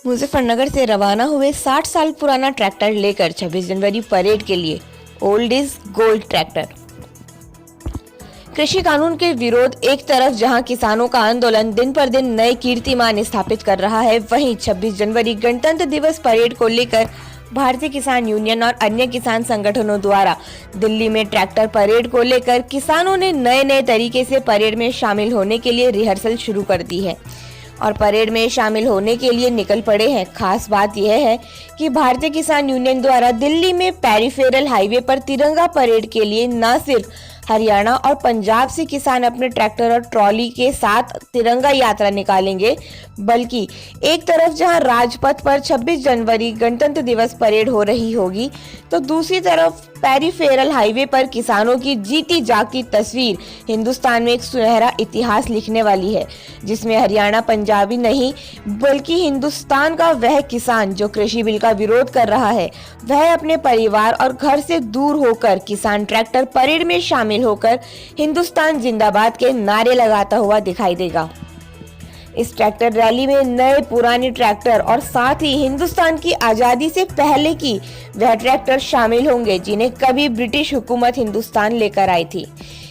मुजफ्फरनगर से रवाना हुए 60 साल पुराना ट्रैक्टर लेकर 26 जनवरी परेड के लिए ओल्ड इज गोल्ड ट्रैक्टर। कृषि कानून के विरोध एक तरफ जहां किसानों का आंदोलन दिन पर दिन नए कीर्तिमान स्थापित कर रहा है, वहीं 26 जनवरी गणतंत्र दिवस परेड को लेकर भारतीय किसान यूनियन और अन्य किसान संगठनों द्वारा दिल्ली में ट्रैक्टर परेड को लेकर किसानों ने नए नए तरीके से परेड में शामिल होने के लिए रिहर्सल शुरू कर दी है और परेड में शामिल होने के लिए निकल पड़े हैं। खास बात यह है कि भारतीय किसान यूनियन द्वारा दिल्ली में पेरिफेरल हाईवे पर तिरंगा परेड के लिए न सिर्फ हरियाणा और पंजाब से किसान अपने ट्रैक्टर और ट्रॉली के साथ तिरंगा यात्रा निकालेंगे, बल्कि एक तरफ जहां राजपथ पर 26 जनवरी गणतंत्र दिवस परेड हो रही होगी, तो दूसरी तरफ पेरिफेरल हाईवे पर किसानों की जीती जागती तस्वीर हिंदुस्तान में एक सुनहरा इतिहास लिखने वाली है, जिसमें हरियाणा पंजाबी नहीं बल्कि हिंदुस्तान का वह किसान जो कृषि बिल का विरोध कर रहा है, वह अपने परिवार और घर से दूर होकर किसान ट्रैक्टर परेड में शामिल होकर हिंदुस्तान जिंदाबाद के नारे लगाता हुआ दिखाई देगा। इस ट्रैक्टर रैली में नए पुराने ट्रैक्टर और साथ ही हिंदुस्तान की आजादी से पहले की वह ट्रैक्टर शामिल होंगे जिन्हें कभी ब्रिटिश हुकूमत हिंदुस्तान लेकर आई थी।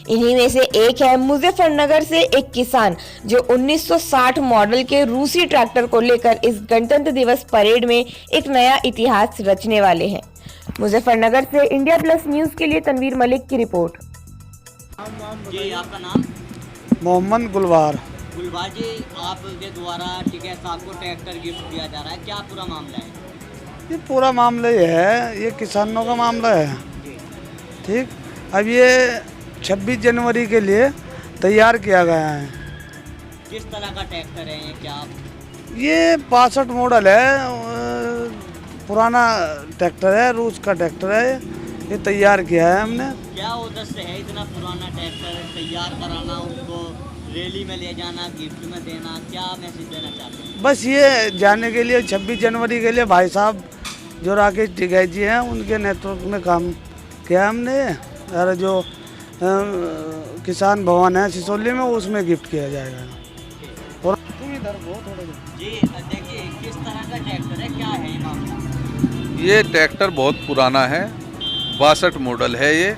इन्हीं में से एक है मुजफ्फरनगर से एक किसान जो 1960 मॉडल के रूसी ट्रैक्टर को लेकर इस गणतंत्र दिवस परेड में एक नया इतिहास रचने वाले हैं। मुजफ्फरनगर से इंडिया प्लस न्यूज के लिए तनवीर मलिक की रिपोर्ट। जी, आपका नाम? मोहम्मद गुलवार। गुलबाज जी, आपके द्वारा टिकैत साहब को ट्रैक्टर गिफ्ट दिया जा रहा है, क्या पूरा मामला है? ये पूरा मामला ये है, ये किसानों का मामला है। ठीक, अब ये 26 जनवरी के लिए तैयार किया गया है। किस तरह का ट्रैक्टर है ये? क्या ये 62 मॉडल है, पुराना ट्रैक्टर है, रूस का ट्रैक्टर है। ये तैयार किया है हमने। क्या उद्देश्य है इतना पुराना ट्रैक्टर तैयार कराना, उसको रैली में ले जाना, गिफ्ट में देना, क्या मैसेज देना चाहते हैं? बस ये जाने के लिए 26 जनवरी के लिए भाई साहब जो राकेश टिकैत जी हैं, उनके नेतृत्व में काम किया हमने। और जो किसान भवन है सिसोली में, उसमें गिफ्ट किया जाएगा। और तुम इधर हो थोड़ा जी, देखिए किस तरह का ट्रैक्टर है, क्या है ये मामला? ये ट्रैक्टर बहुत पुराना है, 62 मॉडल है ये,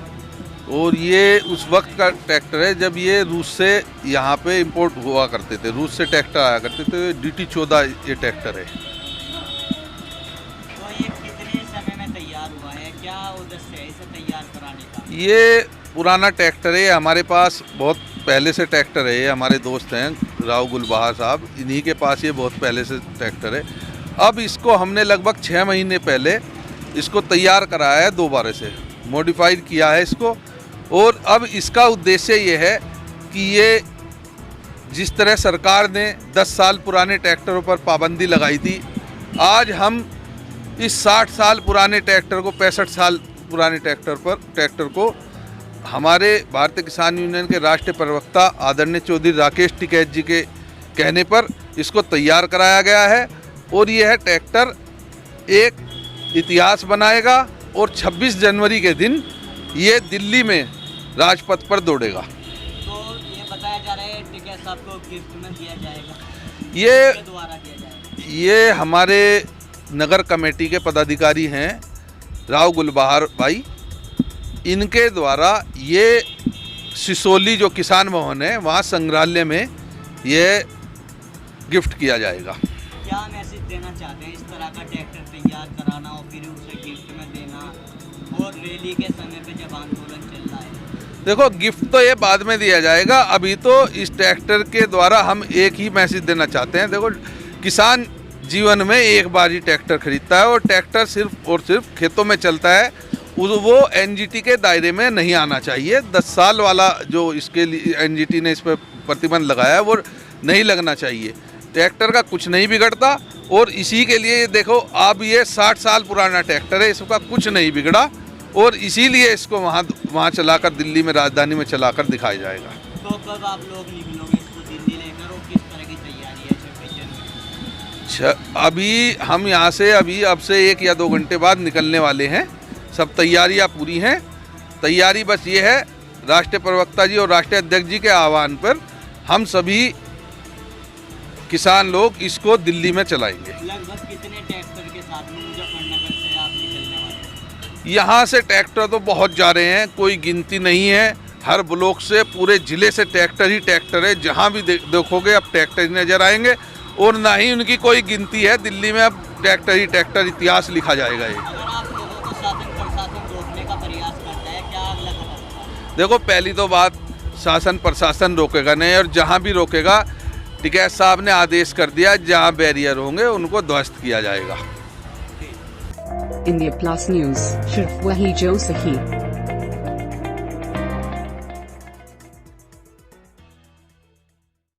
और ये उस वक्त का ट्रैक्टर है जब ये रूस से यहाँ पे इंपोर्ट हुआ करते थे। रूस से ट्रैक्टर आया करते थे। DT14 ये ट्रैक्टर है। तो ये कितने समय में तैयार हुआ है, क्या उद्देश्य है इसे तैयार कराने का? ये पुराना ट्रैक्टर है, हमारे पास बहुत पहले से ट्रैक्टर है। ये हमारे दोस्त हैं राव गुलबहार साहब, इन्हीं के पास ये बहुत पहले से ट्रैक्टर है। अब इसको हमने लगभग 6 महीने पहले इसको तैयार कराया है, दोबारा से मॉडिफाइड किया है इसको। और अब इसका उद्देश्य ये है कि ये जिस तरह सरकार ने 10 साल पुराने ट्रैक्टरों पर पाबंदी लगाई थी, आज हम इस 60 साल पुराने ट्रैक्टर को, 65 साल पुराने ट्रैक्टर को हमारे भारतीय किसान यूनियन के राष्ट्रीय प्रवक्ता आदरणीय चौधरी राकेश टिकैत जी के कहने पर इसको तैयार कराया गया है। और यह ट्रैक्टर एक इतिहास बनाएगा और 26 जनवरी के दिन ये दिल्ली में राजपथ पर दौड़ेगा। तो ये बताया जा रहा है टिकैत साहब को गिफ्ट में दिया जाएगा, ये किसके द्वारा दिया जाएगा? ये हमारे नगर कमेटी के पदाधिकारी हैं राव गुलबहार भाई, इनके द्वारा ये सिसोली जो किसान भवन है वहाँ संग्रहालय में ये गिफ्ट किया जाएगा। क्या मैसेज देना चाहते हैं? इस तरह का ट्रैक्टर तैयार कराना और फिर उसे गिफ्ट में देना, और रैली के समय पे जब आंदोलन चल रहा है। देखो, गिफ्ट तो ये बाद में दिया जाएगा, अभी तो इस ट्रैक्टर के द्वारा हम एक ही मैसेज देना चाहते हैं। देखो, किसान जीवन में एक बार ही ट्रैक्टर खरीदता है और ट्रैक्टर सिर्फ और सिर्फ खेतों में चलता है। वो NGT के दायरे में नहीं आना चाहिए। 10 साल वाला जो इसके लिए NGT ने इस पर प्रतिबंध लगाया है, वो नहीं लगना चाहिए। ट्रैक्टर का कुछ नहीं बिगड़ता, और इसी के लिए देखो, अब ये 60 साल पुराना ट्रैक्टर है, इसका कुछ नहीं बिगड़ा, और इसीलिए इसको वहाँ चलाकर, दिल्ली में राजधानी में चलाकर दिखाया जाएगा। तो कब आप लोग निकलोगे इसको दिल्ली लेकर, और किस तरह की तैयारी है 26 जनवरी? अभी हम यहाँ से अब से 1 या 2 घंटे बाद निकलने वाले हैं। सब तैयारियाँ पूरी हैं। तैयारी बस ये है, राष्ट्रीय प्रवक्ता जी और राष्ट्रीय अध्यक्ष जी के आह्वान पर हम सभी किसान लोग इसको दिल्ली में चलाएंगे। लगभग कितने ट्रैक्टर के साथ में मुजफ्फरनगर से आप निकलने वाले हैं? यहाँ से ट्रैक्टर तो बहुत जा रहे हैं, कोई गिनती नहीं है। हर ब्लॉक से पूरे ज़िले से ट्रैक्टर ही ट्रैक्टर है। जहाँ भी देखोगे अब ट्रैक्टर ही नज़र आएंगे और ना ही उनकी कोई गिनती है। दिल्ली में अब ट्रैक्टर ही ट्रैक्टर, इतिहास लिखा जाएगा ये। अगर आप लोगों को शासन प्रशासन रोकने का प्रयास करता है, क्या अगला कदम होगा? देखो, पहली तो बात, शासन प्रशासन रोकेगा नहीं, और जहाँ भी रोकेगा टिकैत साहब ने आदेश कर दिया जहाँ बैरियर होंगे उनको ध्वस्त किया जाएगा। India Plus News, सिर्फ वही जो सही।